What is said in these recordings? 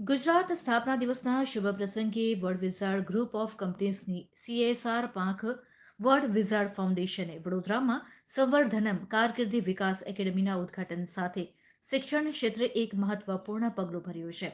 ગુજરાત સ્થાપના દિવસના શુભ પ્રસંગે વર્લ્ડ વિઝાર્ડ ગ્રુપ ઓફ કંપનીઝની CSR પાંખ વર્લ્ડ વિઝાર્ડ ફાઉન્ડેશને વડોદરામાં સંવર્ધનમ કારકિર્દી વિકાસ એકેડમીના ઉદ્ઘાટન સાથે શિક્ષણ ક્ષેત્રે એક મહત્વપૂર્ણ પગલું ભર્યું છે.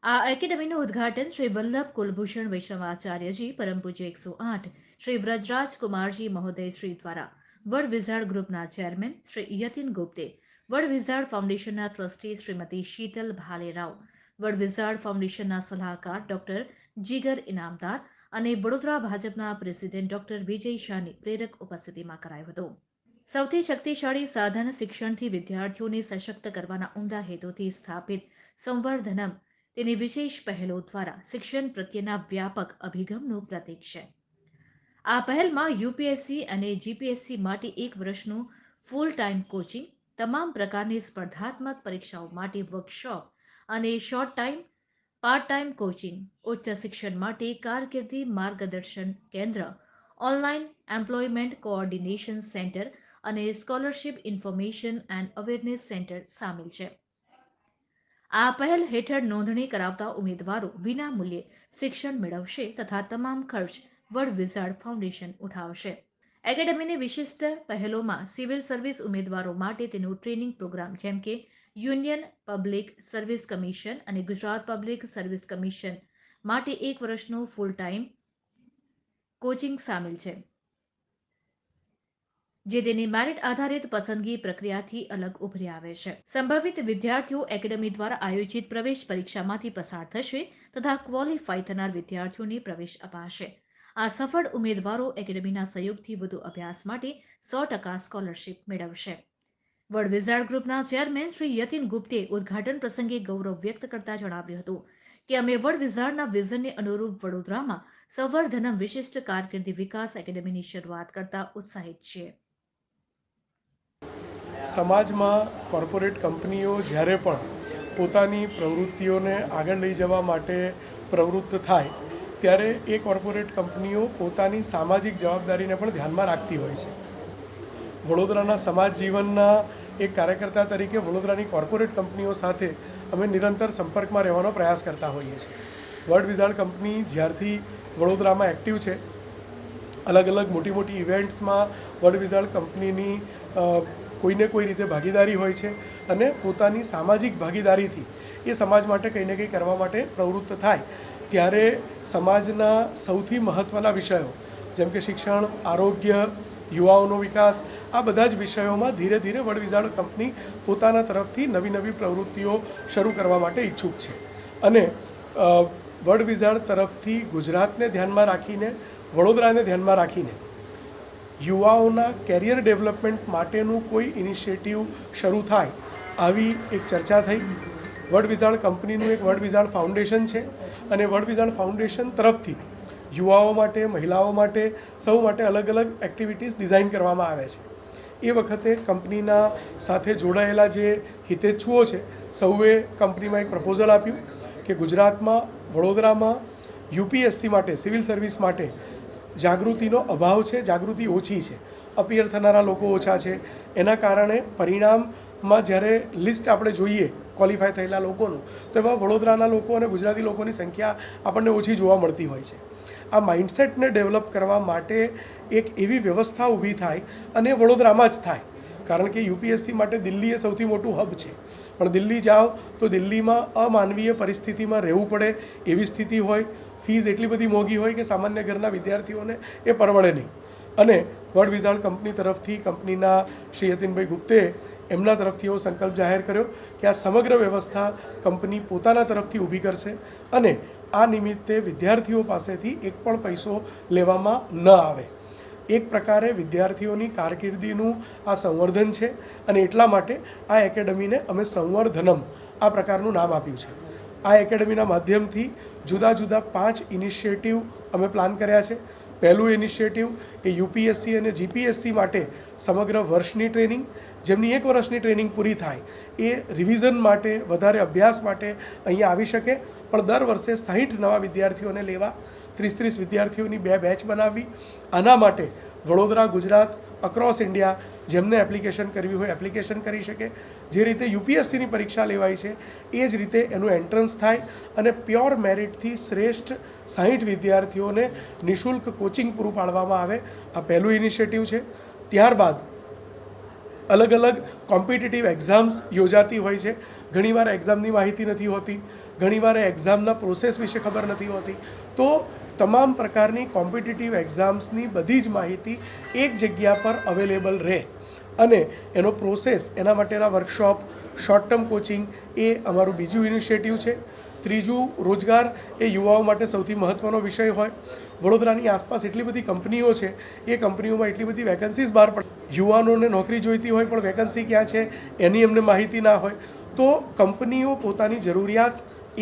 આ એકેડમીનું ઉદ્ઘાટન શ્રી વલ્લભ કુલભૂષણ વૈષ્ણવાચાર્યજી પરમ પૂજ્ય 108 શ્રી વ્રજરાજ કુમારજી મહોદય શ્રી દ્વારા વર્લ્ડ વિઝાર્ડ ગ્રુપના chairman Shri Yatin Gupte, world wizard ફાઉન્ડેશનના trustee Shrimati Sheetal Bhalerao, world wizard ફાઉન્ડેશનના સલાહકાર ડોક્ટર જીગર ઇનામદાર અને વડોદરા ભાજપના પ્રેસિડેન્ટ ડોક્ટર વિજય શાહની પ્રેરક ઉપસ્થિતિમાં કરાયો હતો. સૌથી શક્તિશાળી સાધન શિક્ષણથી વિદ્યાર્થીઓને સશક્ત કરવાના ઉમદા હેતુથી સ્થાપિત સંવર્ધનમ તેની વિશેષ પહેલો દ્વારા શિક્ષણ પ્રત્યેના વ્યાપક અભિગમનું પ્રતીક છે. આ પહેલમાં UPSC અને GPSC માટે 1 વર્ષનું ફૂલ ટાઈમ કોચિંગ, તમામ પ્રકારની સ્પર્ધાત્મક પરીક્ષાઓ માટે વર્કશોપ અને short time, part time coaching, ઉચ્ચ શિક્ષણ માટે કારકિર્દી માર્ગદર્શન કેન્દ્ર, ઓનલાઈન એમ્પ્લોયમેન્ટ કોઓર્ડિનેશન સેન્ટર અને scholarship information and awareness centre સામેલ છે. આ પહેલ હેઠળ નોંધણી કરાવતા ઉમેદવારો વિનામૂલ્યે શિક્ષણ મેળવશે તથા તમામ ખર્ચ વર્લ્ડ વિઝાર્ડ ફાઉન્ડેશન ઉઠાવશે. એકેડમીની વિશિષ્ટ પહેલોમાં સિવિલ સર્વિસ ઉમેદવારો માટે તેનું ટ્રેનિંગ પ્રોગ્રામ જેમ કે યુનિયન પબ્લિક સર્વિસ કમિશન અને ગુજરાત પબ્લિક સર્વિસ કમિશન માટે 1 વર્ષનું ફૂલ ટાઈમ કોચિંગ સામેલ છે, જે તેની મેરિટ આધારિત પસંદગી પ્રક્રિયાથી અલગ ઉભરી આવે છે. સંભવિત વિદ્યાર્થીઓ એકેડમી દ્વારા આયોજિત પ્રવેશ પરીક્ષામાંથી પસાર થશે તથા ક્વોલિફાય થનાર વિદ્યાર્થીઓને પ્રવેશ અપાશે. આ સફળ ઉમેદવારો એકેડમીના સહયોગથી વધુ અભ્યાસ માટે 100% સ્કોલરશિપ મેળવશે. વર્લ્ડ વિઝાર્ડ ગ્રુપના ચેરમેન શ્રી યતિન ગુપ્તે ઉદ્ઘાટન પ્રસંગે ગૌરવ વ્યક્ત કરતા જણાવ્યું હતું કે અમે વર્લ્ડ વિઝાર્ડના વિઝનને અનુરૂપ વડોદરામાં સંવર્ધનમ વિશિષ્ટ કારકિર્દી વિકાસ એકેડમીની શરૂઆત કરતા ઉત્સાહિત છીએ. સમાજમાં કોર્પોરેટ કંપનીઓ જ્યારે પણ પોતાની પ્રવૃત્તિઓને આગળ લઈ જવા માટે પ્રવૃત્ત થાય ત્યારે એ કોર્પોરેટ કંપનીઓ પોતાની સામાજિક જવાબદારીને પણ ધ્યાનમાં રાખતી હોય છે. વડોદરાના સમાજ જીવનના એક કાર્યકર્તા તરીકે વડોદરાની કોર્પોરેટ કંપનીઓ સાથે અમે નિરંતર સંપર્કમાં રહેવાનો પ્રયાસ કરતા હોઈએ છીએ. વર્લ્ડ વિઝાર્ડ કંપની જ્યારથી વડોદરામાં એક્ટિવ છે, અલગ અલગ મોટી મોટી ઇવેન્ટ્સમાં વર્લ્ડ વિઝાર્ડ કંપનીની કોઈને કોઈ રીતે ભાગીદારી હોય છે અને પોતાની સામાજિક ભાગીદારીથી એ સમાજ માટે કંઈ ને કંઈ કરવા માટે પ્રવૃત્ત થાય ત્યારે સમાજના સૌથી મહત્ત્વના વિષયો જેમ કે શિક્ષણ, આરોગ્ય, યુવાઓનો વિકાસ, આ બધા જ વિષયોમાં ધીરે ધીરે વર્લ્ડ વિઝાર્ડ કંપની પોતાના તરફથી નવી નવી પ્રવૃત્તિઓ શરૂ કરવા માટે ઈચ્છુક છે. અને વર્લ્ડ વિઝાર્ડ તરફથી ગુજરાતને ધ્યાનમાં રાખીને, વડોદરાને ધ્યાનમાં રાખીને યુવાઓના કેરિયર ડેવલપમેન્ટ માટેનું કોઈ ઇનિશિયેટિવ શરૂ થાય આવી એક ચર્ચા થઈ. વર્લ્ડ વિઝાર્ડ કંપનીનું એક વર્લ્ડ વિઝાર્ડ ફાઉન્ડેશન છે અને વર્લ્ડ વિઝાર્ડ ફાઉન્ડેશન તરફથી યુવાઓ માટે, મહિલાઓ માટે, સૌ માટે અલગ અલગ એક્ટિવિટીઝ ડિઝાઇન કરવામાં આવે છે. એ વખતે કંપનીના સાથે જોડાયેલા જે હિતેચ્છુઓ છે સૌએ કંપનીમાં એક પ્રપોઝલ આપ્યું કે ગુજરાતમાં, વડોદરામાં UPSC માટે, સિવિલ સર્વિસ માટે જાગૃતિનો અભાવ છે, જાગૃતિ ઓછી છે, અપિયર થનારા લોકો ઓછા છે. એના કારણે પરિણામમાં જ્યારે લિસ્ટ આપણે જોઈએ ક્વોલિફાય થયેલા લોકોનું તો એમાં વડોદરાના લોકો અને ગુજરાતી લોકોની સંખ્યા આપણને ઓછી જોવા મળતી હોય છે. આ માઇન્ડસેટને ડેવલપ કરવા માટે એક એવી વ્યવસ્થા ઊભી થાય અને વડોદરામાં જ થાય, કારણ કે UPSC માટે દિલ્હી એ સૌથી મોટું હબ છે. પણ દિલ્હી જાઓ તો દિલ્હીમાં અમાનવીય પરિસ્થિતિમાં રહેવું પડે એવી સ્થિતિ હોય, ફીઝ એટલી બધી મોંઘી હોય કે સામાન્ય ઘરના વિદ્યાર્થીઓને એ પરવડે નહીં. અને વર્લ્ડ વિઝાર્ડ કંપની તરફથી કંપનીના શ્રી યતિનભાઈ ગુપ્તે એમના તરફથી એવો સંકલ્પ જાહેર કર્યો કે આ સમગ્ર વ્યવસ્થા કંપની પોતાના તરફથી ઊભી કરશે અને આ નિમિત્તે વિદ્યાર્થીઓ પાસેથી એક પણ પૈસો લેવામાં ન આવે. એક પ્રકારે વિદ્યાર્થીઓની કારકિર્દીનું આ સંવર્ધન છે અને એટલા માટે આ એકેડમીને અમે સંવર્ધનમ આ પ્રકારનું નામ આપ્યું છે. આ એકેડમીના માધ્યમથી જુદા જુદા 5 ઇનિશિયેટિવ અમે પ્લાન કર્યા છે. પહેલું ઇનિશિયેટિવ એ UPSC અને GPSC માટે સમગ્ર વર્ષની ટ્રેનિંગ, જેમની 1 વર્ષની ટ્રેનિંગ પૂરી થાય એ રિવિઝન માટે, વધારે અભ્યાસ માટે અહીંયા આવી શકે, પણ દર વર્ષે 60 નવા વિદ્યાર્થીઓને લેવા, 30-30 વિદ્યાર્થીઓની 2 બેચ બનાવવી. આના માટે વડોદરા, ગુજરાત, અક્રોસ ઇન્ડિયા જેમને એપ્લિકેશન કરવી હોય એપ્લિકેશન કરી શકે. જે રીતે યુપીએસસીની પરીક્ષા લેવાય છે એ જ રીતે એનું એન્ટ્રન્સ થાય અને પ્યોર મેરિટથી શ્રેષ્ઠ 60 વિદ્યાર્થીઓને નિઃશુલ્ક કોચિંગ પૂરું પાડવામાં આવે. આ પહેલું ઇનિશિયેટિવ છે. ત્યારબાદ અલગ અલગ કોમ્પિટિટિવ એક્ઝામ્સ યોજાતી હોય છે. ઘણીવાર એક્ઝામની માહિતી નથી હોતી, ઘણીવાર એક્ઝામના પ્રોસેસ વિશે ખબર નથી હોતી. તો તમામ પ્રકારની કોમ્પિટિટિવ એક્ઝામ્સની બધી જ માહિતી એક જગ્યા પર અવેલેબલ રહે અને એનો પ્રોસેસ, એના માટેના વર્કશોપ, શોર્ટ ટર્મ કોચિંગ એ અમારું બીજું ઇનિશિયેટિવ છે. ત્રીજું, રોજગાર એ યુવાઓ માટે સૌથી મહત્ત્વનો વિષય હોય. વડોદરાની આસપાસ એટલી બધી કંપનીઓ છે, એ કંપનીઓમાં એટલી બધી વેકન્સીઝ બહાર પડે, યુવાનોને નોકરી જોઈતી હોય પણ વેકન્સી ક્યાં છે એની એમને માહિતી ના હોય. તો કંપનીઓ પોતાની જરૂરિયાત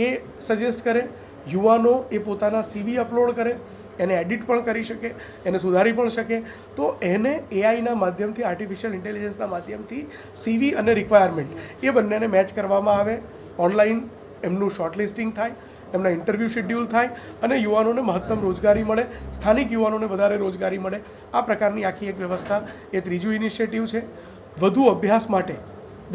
એ સજેસ્ટ કરે, યુવાનો એ પોતાના CV અપલોડ કરે, એને એડિટ પણ કરી શકે, એને સુધારી પણ શકે. તો એને એઆઈના માધ્યમથી, આર્ટિફિશિયલ ઇન્ટેલિજન્સના માધ્યમથી CV અને રિક્વાયરમેન્ટ એ બંનેને મેચ કરવામાં આવે. ઓનલાઈન એમનું શોર્ટલિસ્ટિંગ થાય, એમના ઇન્ટરવ્યૂ શેડ્યુલ થાય અને યુવાનોને મહત્તમ રોજગારી મળે, સ્થાનિક યુવાનોને વધારે રોજગારી મળે. આ પ્રકારની આખી એક વ્યવસ્થા એ ત્રીજું ઇનિશિયેટિવ છે. વધુ અભ્યાસ માટે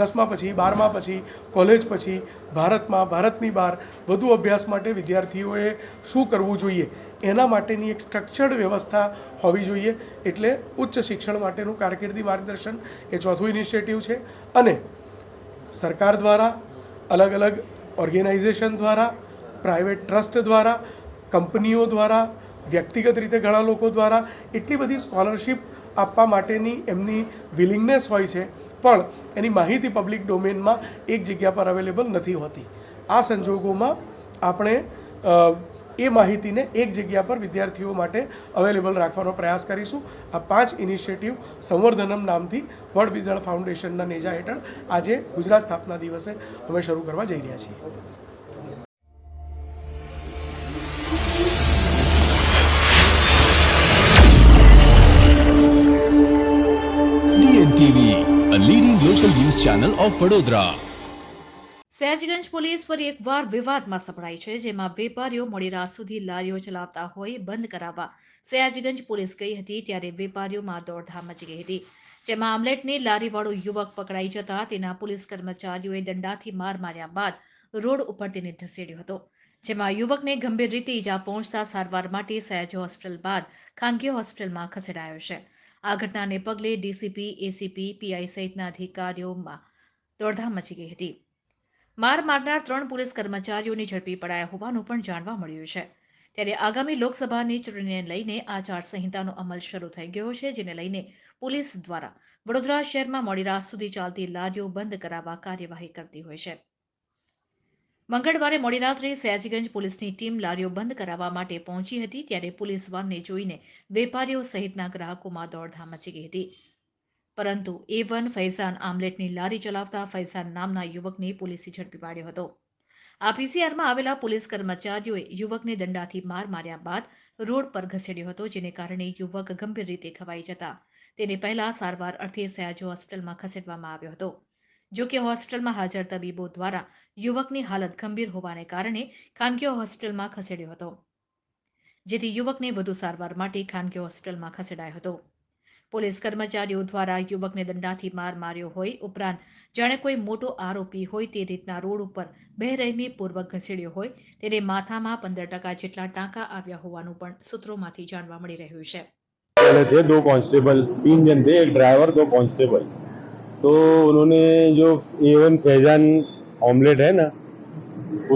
10મા પછી, 12મા પછી, કોલેજ પછી, ભારતમાં, ભારતની બહાર વધુ અભ્યાસ માટે વિદ્યાર્થીઓએ શું કરવું જોઈએ એના માટેની એક સ્ટ્રક્ચર્ડ વ્યવસ્થા હોવી જોઈએ. એટલે ઉચ્ચ શિક્ષણ માટેનું કારકિર્દી માર્ગદર્શન એ ચોથું ઇનિશિયેટિવ છે. અને સરકાર દ્વારા, અલગ અલગ ઓર્ગેનાઇઝેશન દ્વારા, પ્રાઇવેટ ટ્રસ્ટ દ્વારા, કંપનીઓ દ્વારા, વ્યક્તિગત રીતે ઘણા લોકો દ્વારા એટલી બધી સ્કોલરશિપ આપવા માટેની એમની વિલિંગનેસ હોય છે, પણ એની માહિતી પબ્લિક ડોમેનમાં એક જગ્યા પર અવેલેબલ નથી હોતી. આ સંજોગોમાં આપણે એ માહિતીને એક જગ્યા પર વિદ્યાર્થીઓ માટે અવેલેબલ રાખવાનો પ્રયાસ કરીશું. આ 5 ઇનિશિયેટિવ સંવર્ધનમ નામથી વર્લ્ડ વિઝન ફાઉન્ડેશનના નેજા હેઠળ આજે ગુજરાત સ્થાપના દિવસે અમે શરૂ કરવા જઈ રહ્યા છીએ. DNTV, a leading local news channel of Vadodara. Sayajiganj police ફરી એકવાર વિવાદમાં સપડાઈ છે, જેમાં વેપારીઓ મોડી રાત સુધી લારીઓ ચલાવતા હોય બંધ કરાવવા સયાજગંજ પોલીસ ગઈ હતી, ત્યારે વેપારીઓમાં દોડધામ મચી ગઈ હતી. જેમાં આમલેટની લારીવાળો યુવક પકડાઈ જતા તેના પોલીસ કર્મચારીઓએ દંડાથી માર માર્યા બાદ રોડ ઉપર તેને ઢસેડ્યો હતો. જેમાં યુવકને ગંભીર રીતે ઈજા પહોંચતા સારવાર માટે સયાજ હોસ્પિટલ બાદ ખાનગી હોસ્પિટલમાં ખસેડાયો છે. આ ઘટનાને પગલે ડીસીપી, એસીપી, પીઆઈ સહિતના અધિકારીઓમાં દોડધામ મચી ગઈ હતી. માર મારનાર 3 પોલીસ કર્મચારીઓને ઝડપી પડાયા હોવાનું પણ જાણવા મળ્યું છે. ત્યારે આગામી લોકસભાની ચૂંટણીને લઈને આચારસંહિતાનો અમલ શરૂ થઈ ગયો છે, જેને લઈને પોલીસ દ્વારા વડોદરા શહેરમાં મોડી રાત સુધી ચાલતી લારીઓ બંધ કરાવવા કાર્યવાહી કરતી હોય છે. મંગળવારે મોડી રાત્રે સયાજીગંજ પોલીસની ટીમ લારીઓ બંધ કરાવવા માટે પહોંચી હતી, ત્યારે પોલીસ વાનને જોઈને વેપારીઓ સહિતના ગ્રાહકોમાં દોડધામ મચી ગઈ હતી. પરંતુ A1 ફૈઝાન આમલેટની લારી ચલાવતા ફૈઝાન નામના યુવકને પોલીસે ઝડપી પાડ્યો હતો. આ પીસીઆરમાં આવેલા પોલીસ કર્મચારીઓએ યુવકને દંડાથી માર માર્યા બાદ રોડ પર ઘસેડ્યો હતો, જેને કારણે યુવક ગંભીર રીતે ઘવાઈ જતા તેને પહેલા સારવાર અર્થે સયાજ હોસ્પિટલમાં ખસેડવામાં આવ્યો હતો. જો કે હોસ્પિટલમાં હાજર તબીબો દ્વારા યુવકની હાલત ગંભીર હોવાને કારણે ખાનગી હોસ્પિટલમાં ખસેડ્યો હતો, જેથી યુવકને વધુ સારવાર માટે ખાનગી હોસ્પિટલમાં ખસેડાયો હતો. પોલીસ કર્મચારીઓ દ્વારા યુવકને દંડાથી માર માર્યો હોય ઉપરાંત જાણે કોઈ મોટો આરોપી હોય તે રીતના રોડ ઉપર બેરહેમીપૂર્વક ઘસેડ્યો હોય, તેને માથામાં 15% જેટલા ટાંકા આવ્યા હોવાનું પણ સૂત્રોમાંથી જાણવા મળી રહ્યું છે. पहले थे 2 कांस्टेबल, 3 जन थे, एक ड्राइवर 2 कांस्टेबल. तो उन्होंने जो A1 फैजान ऑमलेट है ना,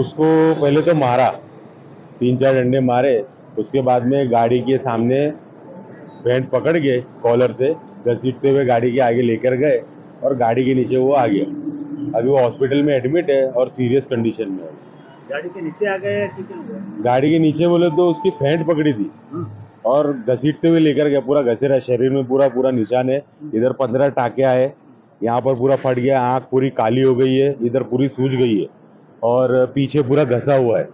उसको पहले तो मारा, 3-4 डंडे मारे. उसके बाद में गाड़ी के सामने पैंट पकड़ के कॉलर से घसीटते हुए गाड़ी के आगे लेकर गए और गाड़ी के नीचे वो आ गया. अभी वो हॉस्पिटल में एडमिट है और सीरियस कंडीशन में है. गाड़ी के नीचे आ गए या ठीक है? गाड़ी के नीचे बोले तो उसकी फेंट पकड़ी थी और घसीटते हुए लेकर गया. पूरा घसेरा, शरीर में पूरा निशान है. इधर 15 टाँके आए, यहाँ पर पूरा फट गया, आँख पूरी काली हो गई है, इधर पूरी सूज गई है और पीछे पूरा घसा हुआ है.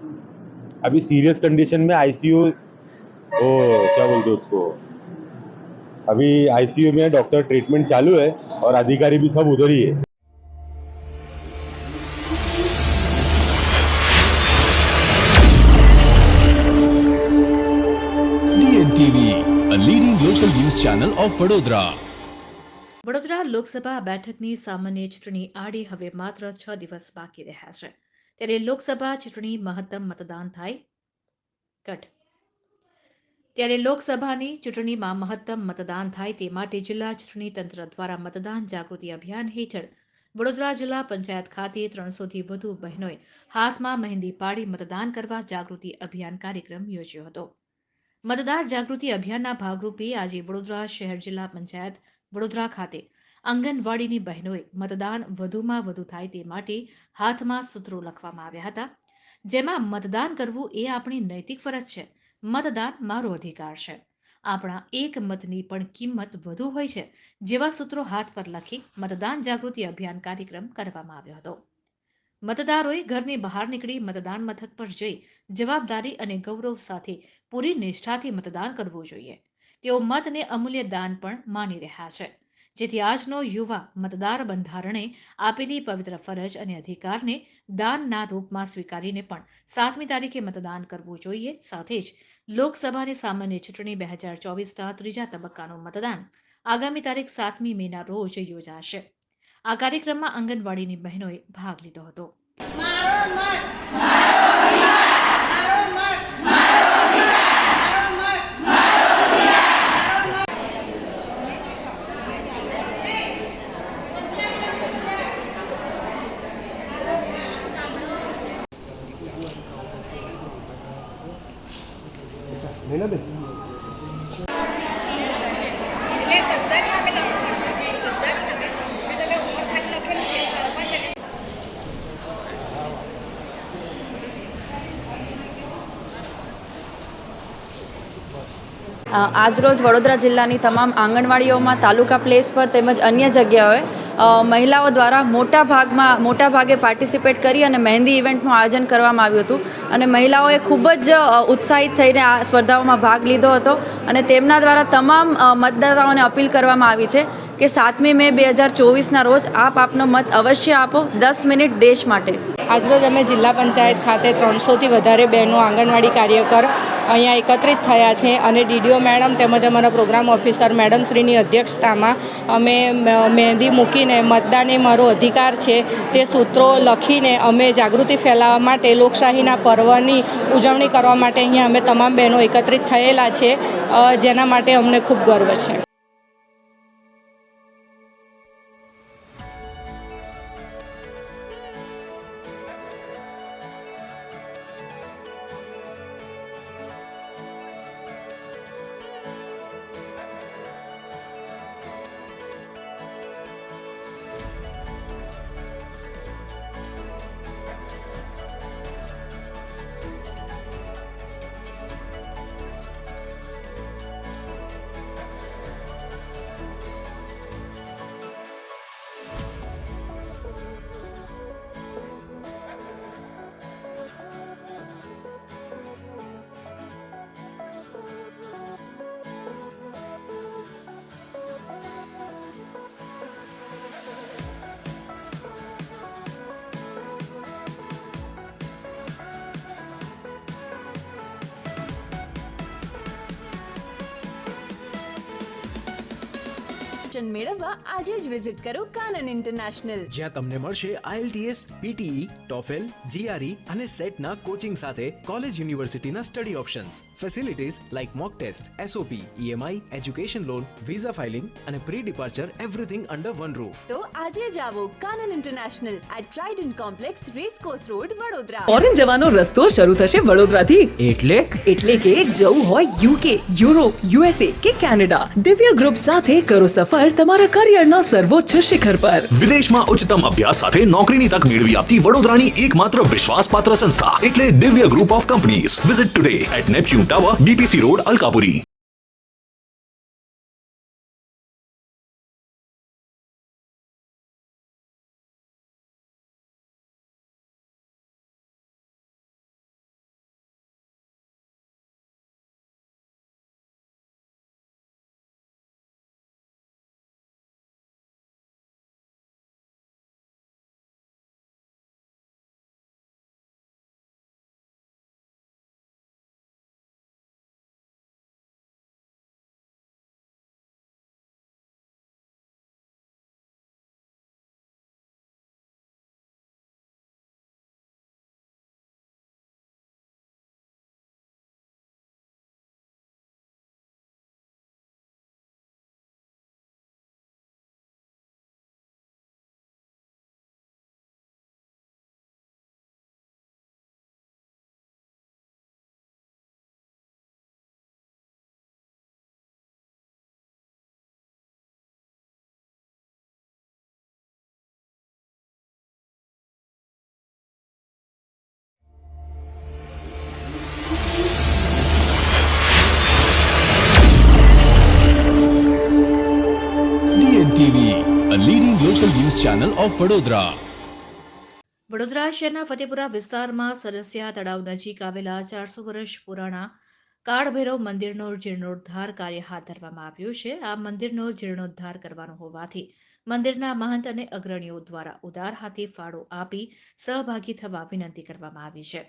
अभी सीरियस कंडीशन में आईसीयू, ओ क्या बोलते उसको, अभी आईसीयू में डॉक्टर ट्रीटमेंट चालू है और अधिकारी भी सब उधर ही है. DNTV, a leading local news channel of Vadodara. Vadodara Lok Sabha બેઠકની સામાન્ય ચૂંટણી આડે હવે માત્ર 6 દિવસ બાકી રહ્યા છે. ત્યારે લોકસભા ચૂંટણી મહત્તમ મતદાન થાય કટ ત્યારે લોકસભાની ચૂંટણીમાં મહત્તમ મતદાન થાય તે માટે જિલ્લા ચૂંટણી તંત્ર દ્વારા મતદાન જાગૃતિ અભિયાન હેઠળ વડોદરા જિલ્લા પંચાયત ખાતે 300થી વધુ બહેનોએ હાથમાં મહેંદી પાડી મતદાન કરવા જાગૃતિ અભિયાન કાર્યક્રમ યોજ્યો હતો. મતદાર જાગૃતિ અભિયાનના ભાગરૂપે આજે વડોદરા શહેર જિલ્લા પંચાયત વડોદરા ખાતે આંગણવાડીની બહેનોએ મતદાન વધુમાં વધુ થાય તે માટે હાથમાં સૂત્રો લખવામાં આવ્યા હતા, જેમાં મતદાન કરવું એ આપણી નૈતિક ફરજ છે. મતદાન મારો અધિકાર છે. આપણા એક મતની પણ કિંમત વધુ હોય છે જેવા સૂત્રો હાથ પર લખી મતદાન જાગૃતિ અભિયાન કાર્યક્રમ કરવામાં આવ્યો હતો. મતદારોએ ઘરની બહાર નીકળી મતદાન મથક પર જઈ જવાબદારી અને ગૌરવ સાથે પૂરી નિષ્ઠાથી મતદાન કરવું જોઈએ. તેઓ મતને અમૂલ્ય દાન પણ માની રહ્યા છે, જેથી આજનો યુવા મતદાર બંધારણે આપેલી પવિત્ર ફરજ અને અધિકારને દાનના રૂપમાં સ્વીકારીને પણ 7મી તારીખે મતદાન કરવું જોઈએ. સાથે જ લોકસભાની સામાન્ય ચૂંટણી 2024ના ત્રીજા તબક્કાનું મતદાન આગામી તારીખ 7મી મેના રોજ યોજાશે. આ કાર્યક્રમમાં આંગણવાડીની બહેનોએ ભાગ લીધો હતો. આજરોજ વડોદરા જિલ્લાની તમામ આંગણવાડીઓમાં તાલુકા પ્લેસ પર તેમજ અન્ય જગ્યાઓએ મહિલાઓ દ્વારા મોટા ભાગે પાર્ટિસિપેટ કરી અને મહેંદી ઇવેન્ટનું આયોજન કરવામાં આવ્યું હતું અને મહિલાઓએ ખૂબ જ ઉત્સાહિત થઈને આ સ્પર્ધાઓમાં ભાગ લીધો હતો અને તેમના દ્વારા તમામ મતદાતાઓને અપીલ કરવામાં આવી છે કે 7મી મે 2024ના રોજ આપનો મત અવશ્ય આપો. 10 મિનિટ દેશ માટે. આજરોજ અમે જિલ્લા પંચાયત ખાતે 300થી વધારે બહેનો આંગણવાડી કાર્યકર અહીંયા એકત્રિત થયા છે અને ડીડીઓ મેડમ તેમજ અમારા પ્રોગ્રામ ઓફિસર મેડમ શ્રીની અધ્યક્ષતામાં અમે મહેંદી મૂકીને મતદાન એ મારો અધિકાર છે તે સૂત્રો લખીને અમે જાગૃતિ ફેલાવવા માટે લોકશાહીના પર્વની ઉજવણી કરવા માટે અહીંયા અમે તમામ બહેનો એકત્રિત થયેલા છે, જેના માટે અમને ખૂબ ગર્વ છે. મેળવવા આજે જ વિઝિટ કરો કાનન ઇન્ટરનેશનલ, જ્યાં તમને મળશે IELTS, PTE, TOEFL, GRE અને સેટના કોચિંગ સાથે કોલેજ યુનિવર્સિટીના study options, facilities like mock test, SOP, EMI, education loan, visa filing અને pre departure everything under one roof. તો આજે જ આવો Kanan international at Trident complex, racecourse road, Vadodara. Foreign જવાનો રસ્તો શરૂ થશે વડોદરાથી. એટલે કે જવું હોય UK, યુરોપ, USA કે કેનેડા, દિવ્ય ગ્રુપ સાથે કરો સફર તમારા કરિયરના સર્વોચ્ચ શિખર પર. વિદેશમાં ઉચ્ચતમ અભ્યાસ સાથે નોકરીની તક મેળવી આપતી વડોદરાની એકમાત્ર વિશ્વાસપાત્ર સંસ્થા એટલે Divya group of companies. Visit today at Neptune tower, BPC road, Alkapuri. Channel of Vadodara. Vadodara શહેરના ફતેપુરા વિસ્તારમાં સરસિયા તળાવ નજીક આવેલા 400 વર્ષ પુરાણા કાળભૈરવ મંદિરનો જીર્ણોદ્ધાર કાર્ય હાથ ધરવામાં આવ્યું છે. આ મંદિરનો જીર્ણોદ્ધાર કરવાનો હોવાથી મંદિરના મહંત અને અગ્રણીઓ દ્વારા ઉદાર હાથે ફાળો આપી સહભાગી થવા વિનંતી કરવામાં આવી છે.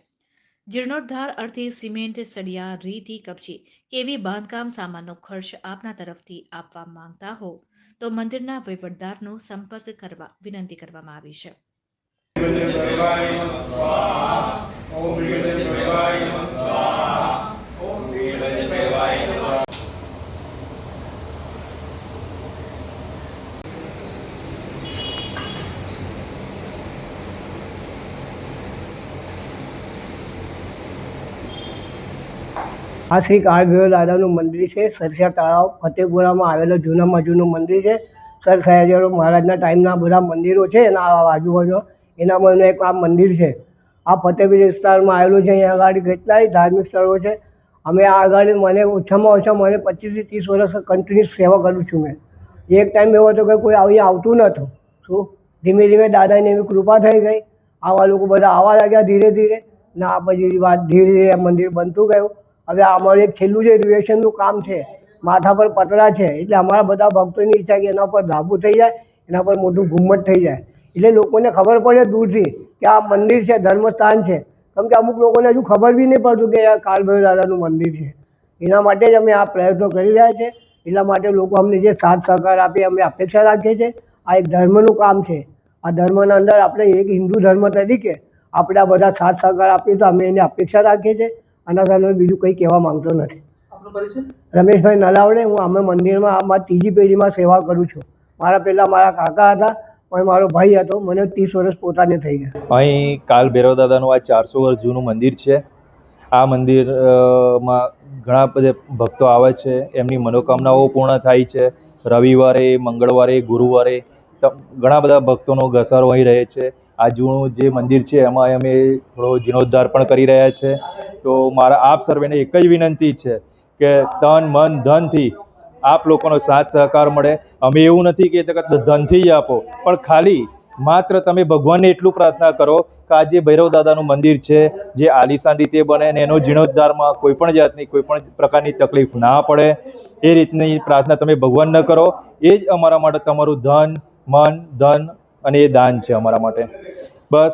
જીર્ણોદ્ધાર અર્થે સિમેન્ટ, સળિયા, રીતી, કપચી કેવી બાંધકામ સામાનનો ખર્ચ આપના તરફથી આપવા માંગતા હો તો મંદિરના વહીવટદારનો સંપર્ક કરવા વિનંતી કરવામાં આવી છે. આ શ્રી કાળભૈરવ દાદાનું મંદિર છે. સરસિયા તળાવ ફતેપુરામાં આવેલું જૂનામાં જૂનું મંદિર છે. સર સયાજીરાવ મહારાજના ટાઈમના બધા મંદિરો છે એના આજુબાજુ એનામાંનું એક આ મંદિર છે. આ ફતેપુર વિસ્તારમાં આવેલું છે. અહીંયા આગળ કેટલાય ધાર્મિક સ્થળો છે. અમે આ આગળ મને ઓછામાં ઓછા 25 થી 30 વર્ષ કન્ટિન્યુઅસ સેવા કરું છું મેં. એક ટાઈમ એવો હતો કે કોઈ અહીંયા આવતું નહોતું. શું ધીમે ધીમે દાદાની એવી કૃપા થઈ ગઈ. આવા લોકો બધા આવવા લાગ્યા ધીરે ધીરે. ના પછી વાત ધીરે ધીરે મંદિર બનતું ગયું. હવે અમારું એક છેલ્લું જે રિનોવેશનનું કામ છે, માથા પર પતરા છે, એટલે અમારા બધા ભક્તોની ઈચ્છા કે એના પર ધાબુ થઈ જાય, એના પર મોટું ઘુમ્મટ થઈ જાય, એટલે લોકોને ખબર પડે દૂરથી કે આ મંદિર છે, ધર્મસ્થાન છે. કેમ કે અમુક લોકોને હજુ ખબર બી નહીં પડતું કે આ કાળભૈરવ દાદાનું મંદિર છે. એના માટે જ અમે આ પ્રયત્નો કરી રહ્યા છીએ. એટલા માટે લોકો અમને જે સાથ સહકાર આપે અમે અપેક્ષા રાખીએ છીએ. આ એક ધર્મનું કામ છે. આ ધર્મના અંદર આપણે એક હિન્દુ ધર્મ તરીકે આપણે આ બધા સાથ સહકાર આપીએ તો અમે એની અપેક્ષા રાખીએ છીએ. આના સામે બીજું કંઈ કહેવા માંગતો નથી. રમેશભાઈ નલાવડે. હું અમે મંદિરમાં આમાં ત્રીજી પેઢીમાં સેવા કરું છું. મારા પહેલાં મારા કાકા હતા, પણ મારો ભાઈ હતો. મને 30 વર્ષ પોતાને થઈ ગયા. અહીં કાળભૈરવ દાદાનું આ 400 વર્ષ જૂનું મંદિર છે. આ મંદિરમાં ઘણા બધા ભક્તો આવે છે, એમની મનોકામનાઓ પૂર્ણ થાય છે. રવિવારે, મંગળવારે, ગુરુવારે ઘણા બધા ભક્તોનો ઘસારો અહીં રહે છે. આ જૂનું જે મંદિર છે એમાં અમે થોડો જીર્ણોદ્ધાર પણ કરી રહ્યા છે. તો મારા આપ સર્વેને એક જ વિનંતી છે કે તન મન ધનથી આપ લોકોનો સાથ સહકાર મળે. અમે એવું નથી કે ધનથી જ આપો, પણ ખાલી માત્ર તમે ભગવાનને એટલું પ્રાર્થના કરો કે આ જે ભૈરવ દાદાનું મંદિર છે જે આલિશાન રીતે બને અને એનો જીર્ણોદ્ધારમાં કોઈ પણ જાતની કોઈ પણ પ્રકારની તકલીફ ના પડે, એ રીતની પ્રાર્થના તમે ભગવાનને કરો. એ જ અમારા માટે તમારું ધન, મન, ધન અને એ દાન છે અમારા માટે. બસ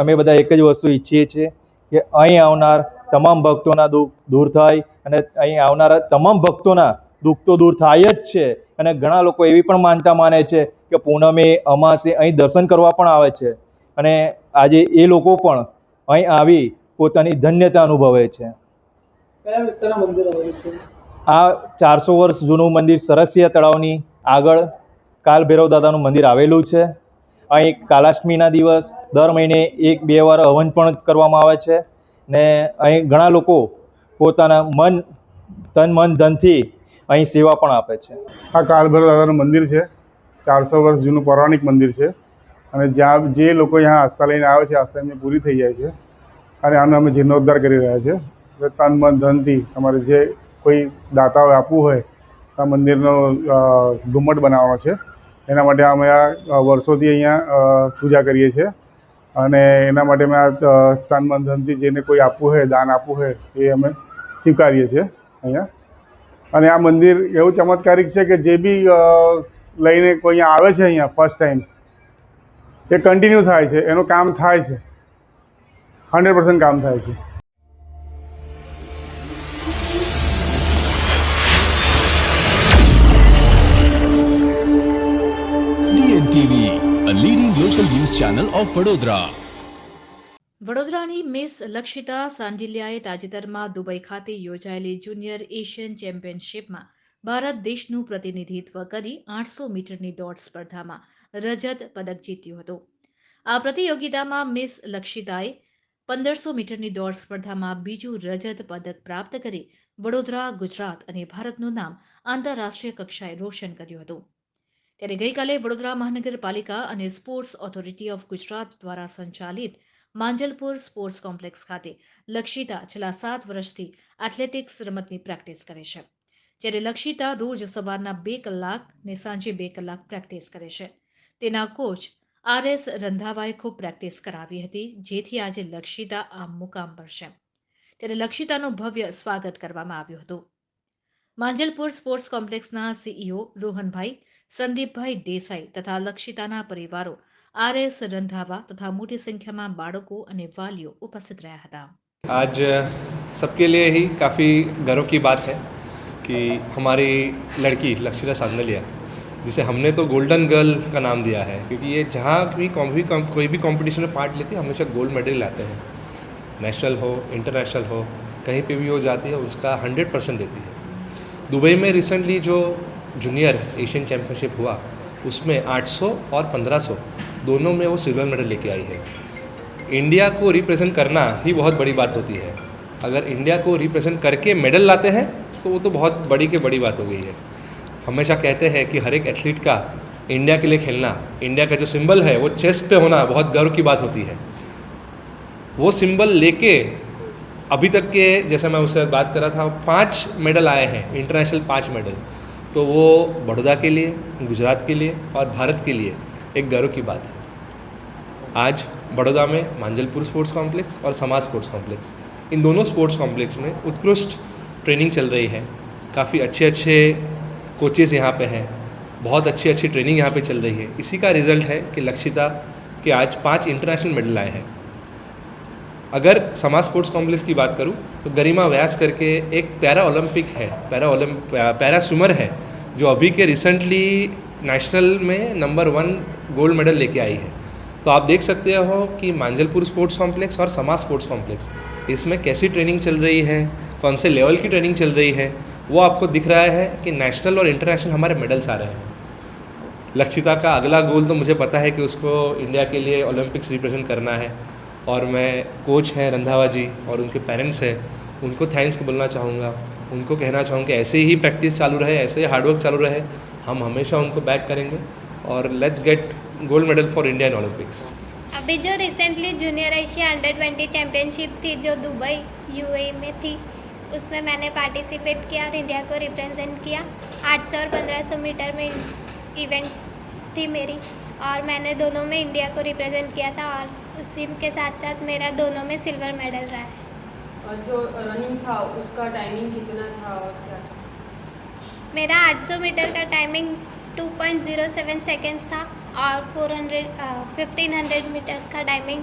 અમે બધા એક જ વસ્તુ ઈચ્છીએ છીએ કે અહીં આવનાર તમામ ભક્તોના દુઃખ દૂર થાય, અને અહીં આવનારા તમામ ભક્તોના દુઃખ તો દૂર થાય જ છે. અને ઘણા લોકો એવી પણ માનતા માને છે કે પૂનમે, અમાસે અહીં દર્શન કરવા પણ આવે છે, અને આજે એ લોકો પણ અહીં આવી પોતાની ધન્યતા અનુભવે છે. કયા વિસ્તારના મંદિર આવેલું છે? આ 400 વર્ષ જૂનું મંદિર સરસિયા તળાવની આગળ કાળભૈરવ દાદાનું મંદિર આવેલું છે. અહીં કાલાષ્ટમીના દિવસ દર મહિને 1-2 વાર હવન પણ કરવામાં આવે છે, ને અહીં ઘણા લોકો પોતાના તન મન ધનથી અહીં સેવા પણ આપે છે. આ કાળભૈરવ દાદાનું મંદિર છે. 400 વર્ષ જૂનું પૌરાણિક મંદિર છે, અને જ્યાં જે લોકો અહીંયા આસ્થા લઈને આવે છે, આસ્થા એમની પૂરી થઈ જાય છે. અને આનો અમે જીર્ણોદ્ધાર કરી રહ્યા છીએ. તન મન ધનથી તમારે જે કોઈ દાતાઓ આપવું હોય આ મંદિરનો ઘુમ્મટ બનાવવાનો છે. એના માટે અમે આ વર્ષોથી અહીંયા પૂજા કરીએ છીએ, અને એના માટે અમે આ તન મન ધનથી જેને કોઈ આપવું હોય, દાન આપવું હોય, એ અમે સ્વીકારીએ છીએ અહીંયા. અને આ મંદિર એવું ચમત્કારિક છે કે જે બી લઈને કોઈ અહીંયા આવે છે અહીંયા ફર્સ્ટ ટાઈમ, એ કન્ટિન્યુ થાય છે, એનું કામ થાય છે, 100% કામ થાય છે. DNTV, a leading local news channel of Vadodara. વડોદરાની મિસ લક્ષિતા સાંડિલિયાએ તાજેતરમાં દુબઈ ખાતે યોજાયેલી જુનિયર એશિયન ચેમ્પિયનશિપમાં ભારત દેશનું પ્રતિનિધિત્વ કરી 800 મીટરની દોડ સ્પર્ધામાં રજત પદક જીત્યું હતું. આ પ્રતિયોગિતામાં મિસ લક્ષિતાએ 1500 મીટરની દોડ સ્પર્ધામાં બીજું રજત પદક પ્રાપ્ત કરી વડોદરા, ગુજરાત અને ભારતનું નામ આંતરરાષ્ટ્રીય કક્ષાએ રોશન કર્યું હતું. ત્યારે ગઈકાલે વડોદરા મહાનગરપાલિકા અને સ્પોર્ટ્સ ઓથોરિટી ઓફ ગુજરાત દ્વારા સંચાલિત માંજલપુર સ્પોર્ટ્સ કોમ્પ્લેક્સ ખાતે લક્ષિતા છેલ્લા 7 વર્ષથી એથ્લેટિક્સ રમતની પ્રેક્ટિસ કરે છે. જ્યારે લક્ષિતા રોજ સવારના 2 કલાક ને સાંજે 2 કલાક પ્રેક્ટિસ કરે છે. તેના કોચ RS રંધાવાએ ખૂબ પ્રેક્ટિસ કરાવી હતી, જેથી આજે લક્ષિતા આ મુકામ પર છે. ત્યારે લક્ષિતાનું ભવ્ય સ્વાગત કરવામાં આવ્યું હતું. માંજલપુર સ્પોર્ટ્સ કોમ્પ્લેક્સના CEO રોહનભાઈ, સંદીપભાઈ દેસાઈ તથા લક્ષિતાના પરિવારો, RS રંધાવા તથા મોટી સંખ્યામાં બાળકો અને વાલીઓ ઉપસ્થિત રહ્યા હતા. आज सबके लिए ही काफ़ी गर्व की बात है कि हमारी लड़की लक्षिता सांदलिया, जिसे हमने तो गोल्डन गर्ल का नाम दिया है, क्योंकि ये जहाँ भी कोई भी कंपटीशन में पार्ट लेती है हमेशा गोल्ड मेडल लाते हैं. नेशनल हो, इंटरनेशनल हो, कहीं पे भी वो जाती है उसका 100% देती है. दुबई में रिसेंटली जो जूनियर एशियन चैम्पियनशिप हुआ उसमें 800 और 1500 दोनों में वो सिल्वर मेडल लेके आई है. इंडिया को रिप्रेजेंट करना ही बहुत बड़ी बात होती है. अगर इंडिया को रिप्रेजेंट करके मेडल लाते हैं तो वो तो बहुत बड़ी के बड़ी बात हो गई है. हमेशा कहते हैं कि हर एक एथलीट का इंडिया के लिए खेलना, इंडिया का जो सिंबल है वो चेस्ट पे होना बहुत गर्व की बात होती है. वो सिंबल लेके अभी तक के, जैसे मैं उससे बात कर रहा था, 5 मेडल आए हैं, इंटरनेशनल 5 मेडल. तो वो बड़ौदा के लिए, गुजरात के लिए और भारत के लिए एक गर्व की बात है. आज बड़ौदा में मांजलपुर स्पोर्ट्स कॉम्प्लेक्स और समाज स्पोर्ट्स कॉम्प्लेक्स, इन दोनों स्पोर्ट्स कॉम्प्लेक्स में उत्कृष्ट ट्रेनिंग चल रही है. काफ़ी अच्छे कोचेज़ यहाँ पे हैं, बहुत अच्छी ट्रेनिंग यहाँ पे चल रही है. इसी का रिज़ल्ट है कि लक्षिता के आज 5 इंटरनेशनल मेडल आए हैं. अगर समाज स्पोर्ट्स कॉम्प्लेक्स की बात करूँ तो गरिमा व्यास करके एक पैरा ओलंपिक है, पैरा स्विमर है, जो अभी के रिसेंटली नेशनल में नंबर 1 गोल्ड मेडल लेके आई है. तो आप देख सकते हो कि मांजलपुर स्पोर्ट्स कॉम्प्लेक्स और समाज स्पोर्ट्स कॉम्प्लेक्स, इसमें कैसी ट्रेनिंग चल रही है, कौन से लेवल की ट्रेनिंग चल रही है, वो आपको दिख रहा है कि नेशनल और इंटरनेशनल हमारे मेडल्स आ रहे हैं. लक्षिता का अगला गोल तो मुझे पता है कि उसको इंडिया के लिए ओलंपिक्स रिप्रेजेंट करना है. और मैं कोच हैं रंधावा जी और उनके पेरेंट्स हैं, उनको थैंक्स बोलना चाहूँगा. उनको कहना चाहूँगा कि ऐसे ही प्रैक्टिस चालू रहे, ऐसे ही हार्डवर्क चालू रहे. हम हमेशा उनको बैक करेंगे और let's get gold medal for India in Olympics. अभी जो रिसेंटली जूनियर एशिया अंडर-20 चैम्पियनशिप थी जो दुबई UAE में थी, उसमें मैंने पार्टिसिपेट किया और इंडिया को रिप्रेजेंट किया. 800 और 1500 मीटर में इवेंट थी मेरी और मैंने दोनों में इंडिया को रिप्रेजेंट किया था और उसी के साथ साथ मेरा दोनों में सिल्वर मेडल रहा है. और जो रनिंग था उसका टाइमिंग कितना था और क्या था? मेरा 800 मीटर का टाइमिंग 2.07 सेकेंड्स था और 1500 मीटर का टाइमिंग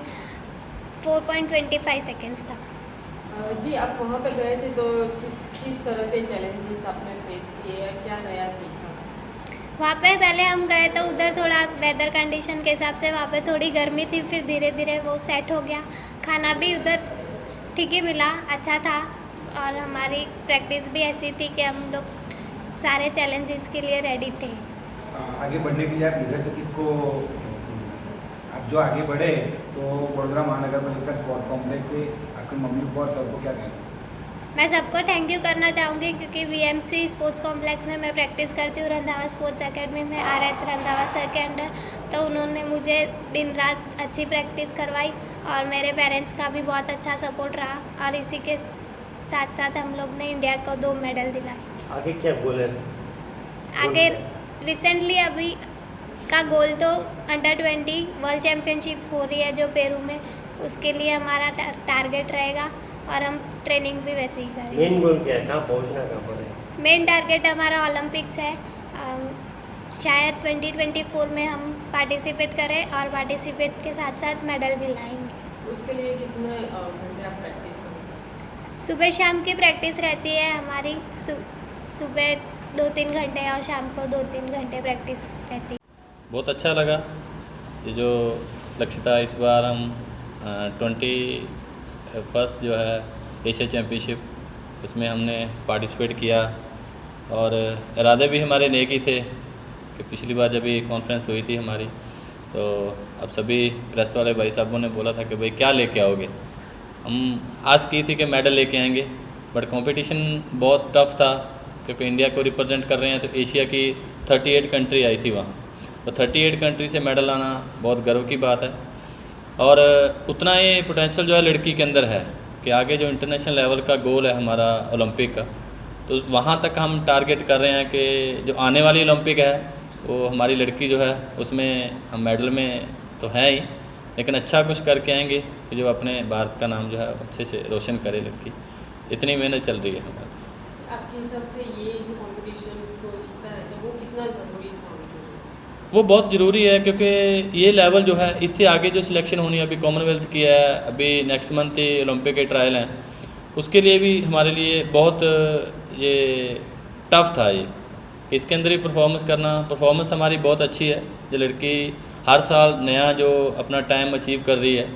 4.25 सेकेंड्स था. जी, आप वहाँ पे गए थे तो किस तरह के चैलेंजेस आपने फेस किए, क्या नया सीखा? वहाँ पे पहले हम गए तो उधर थोड़ा वेदर कंडीशन के हिसाब से वहाँ पे थोड़ी गर्मी थी, फिर धीरे धीरे वो सेट हो गया. खाना भी उधर ठीक ही मिला, अच्छा था और हमारी प्रैक्टिस भी ऐसी थी कि हम लोग सारे चैलेंजेस के लिए रेडी थे. आगे बढ़ने के लिए आप इधर से किसको, आप जो आगे बढ़े तो वडोदरा महानगर पालिका का स्पोर्ट कॉम्प्लेक्स से आपकी मम्मी को और सबको क्या कहना? मैं सबको थैंक यू करना चाहूँगी क्योंकि VMC स्पोर्ट्स कॉम्प्लेक्स में मैं प्रैक्टिस करती हूँ रंधावा स्पोर्ट्स एकेडमी में RS रंधावा सर के अंडर. तो उन्होंने मुझे दिन रात अच्छी प्रैक्टिस करवाई और मेरे पेरेंट्स का भी बहुत अच्छा सपोर्ट रहा और इसी के साथ साथ हम लोग ने इंडिया को 2 मेडल दिलाए. आगे क्या गोल है? आगे रिसेंटली अभी का गोल तो अंडर-20 वर्ल्ड चैम्पियनशिप हो रही है जो पेरू में, उसके लिए हमारा टारगेट रहेगा और हम ट्रेनिंग भी वैसे ही करेंगे. मेन गोल क्या है, कहाँ पहुँचना कहाँ पर है? मेन टारगेट हमारा ओलंपिक्स है. शायद 2024 में हम पार्टिसिपेट करें और पार्टिसिपेट के साथ साथ मेडल भी लाएंगे. उसके लिए कितने घंटे आप प्रैक्टिस करेंगे? सुबह शाम की प्रैक्टिस रहती है हमारी. सुबह 2-3 घंटे और शाम को 2-3 घंटे प्रैक्टिस रहती है. बहुत अच्छा लगा ये जो लक्षिता इस बार हम 21st जो है एशिया चैम्पियनशिप उसमें हमने पार्टिसिपेट किया और इरादे भी हमारे नेक ही थे कि पिछली बार जब ये कॉन्फ्रेंस हुई थी हमारी तो अब सभी प्रेस वाले भाई साहबों ने बोला था कि भाई क्या लेके आओगे. हम आस की थी कि मेडल लेके आएंगे बट कंपटीशन बहुत टफ था क्योंकि इंडिया को रिप्रेजेंट कर रहे हैं तो एशिया की 38 कंट्री आई थी वहाँ. तो 38 कंट्री से मेडल लाना बहुत गर्व की बात है और उतना ही पोटेंशियल जो है लड़की के अंदर है कि आगे जो इंटरनेशनल लेवल का गोल है हमारा ओलंपिक का तो वहाँ तक हम टारगेट कर रहे हैं कि जो आने वाली ओलंपिक है वो हमारी लड़की जो है उसमें हम मेडल में तो हैं ही, लेकिन अच्छा कुछ करके आएंगे कि जो अपने भारत का नाम जो है अच्छे से रोशन करे लड़की। इतनी मेहनत चल रही है हमारी। आपके हिसाब से ये जो कंपटीशन को जीता है तो वो कितना ज़रूरी था उनके लिए? वो बहुत ज़रूरी है क्योंकि ये लेवल जो है इससे आगे जो सिलेक्शन होनी है, अभी कॉमनवेल्थ की है, अभी नेक्स्ट मंथ ही ओलंपिक के ट्रायल हैं, उसके लिए भी हमारे लिए बहुत ये टफ था ये कि इसके अंदर ही परफॉर्मेंस करना। परफॉर्मेंस हमारी बहुत अच्छी है, जो लड़की हर साल नया जो अपना टाइम अचीव कर रही है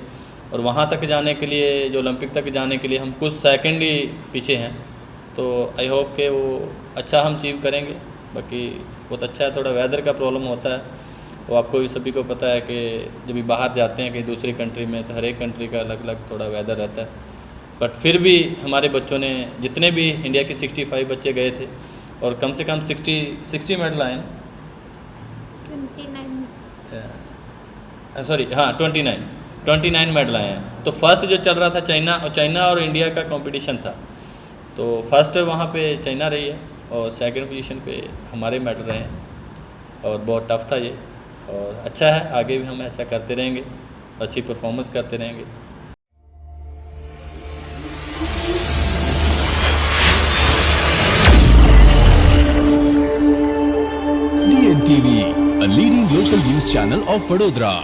और वहाँ तक जाने के लिए, जो ओलंपिक तक जाने के लिए हम कुछ सेकंड ही पीछे हैं। तो आई होप कि वो अच्छा हम अचीव करेंगे। बाकी बहुत अच्छा है, थोड़ा वेदर का प्रॉब्लम होता है, वो आपको भी सभी को पता है कि जब भी बाहर जाते हैं कहीं दूसरी कंट्री में तो हर एक कंट्री का अलग अलग थोड़ा वेदर रहता है। बट फिर भी हमारे बच्चों ने, जितने भी इंडिया के 65 बच्चे गए थे और कम से कम 60 मेडल आए, 29 मेडल आए हैं। तो फर्स्ट जो चल रहा था चाइना और इंडिया का कंपटीशन था, तो फर्स्ट वहाँ पे चाइना रही है और सेकंड पोजीशन पे हमारे मेडल रहे हैं और बहुत टफ था ये। और अच्छा है, आगे भी हम ऐसा करते रहेंगे, अच्छी परफॉर्मेंस करते रहेंगे। DNTV, a leading local news channel of Vadodara.